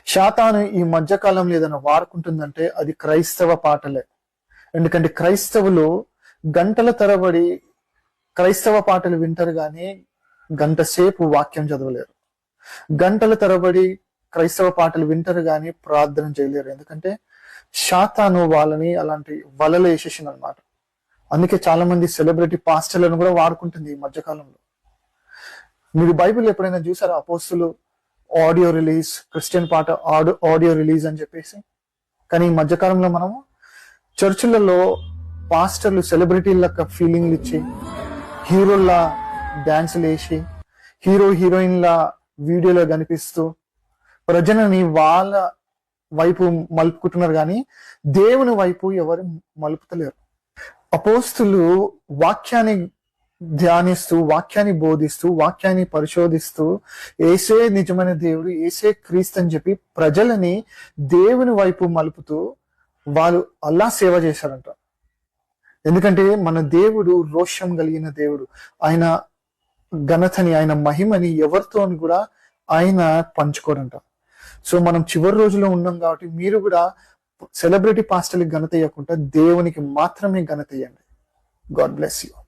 శాతాను ఈ మధ్యకాలంలో ఏదైనా వాడుకుంటుందంటే అది క్రైస్తవ పాటలే. ఎందుకంటే క్రైస్తవులు గంటల తరబడి క్రైస్తవ పాటలు వింటారు కానీ గంట సేపు వాక్యం చదవలేరు. గంటల తరబడి క్రైస్తవ పాటలు వింటారు కానీ ప్రార్థన చేయలేరు. ఎందుకంటే శాతాను వాళ్ళని అలాంటి వలలు వేసేసింది అనమాట. అందుకే చాలా మంది సెలబ్రిటీ పాస్టర్లను కూడా వాడుకుంటుంది ఈ మధ్యకాలంలో. మీరు బైబిల్ ఎప్పుడైనా చూసారా? అపోస్తులు ఆడియో రిలీజ్, క్రిస్టియన్ పాట ఆడియో రిలీజ్ అని చెప్పేసి. కానీ ఈ మధ్యకాలంలో మనము చర్చిలలో పాస్టర్లు సెలబ్రిటీల ఫీలింగ్లు ఇచ్చి, హీరోల్లా డాన్సులు వేసి, హీరోయిన్ల వీడియోలో కనిపిస్తూ ప్రజలని వాళ్ళ వైపు మలుపుకుంటున్నారు కానీ దేవుని వైపు ఎవరు మలుపుతలేరు. అపోస్తులు వాక్యాన్ని ధ్యానిస్తూ, వాక్యాన్ని బోధిస్తూ, వాక్యాన్ని పరిశోధిస్తూ, ఏసే నిజమైన దేవుడు, ఏసే క్రీస్తు అని చెప్పి ప్రజలని దేవుని వైపు మలుపుతూ వాళ్ళు అల్లా సేవ చేశారంట. ఎందుకంటే మన దేవుడు రోషం కలిగిన దేవుడు. ఆయన ఘనతని, ఆయన మహిమని ఎవరితో కూడా ఆయన పంచుకోరంట. సో మనం చివరి రోజులో ఉన్నాం కాబట్టి మీరు కూడా సెలబ్రిటీ పాస్టర్కి ఘనత ఇవ్వకుండా దేవునికి మాత్రమే ఘనత ఇవ్వండి. God bless you.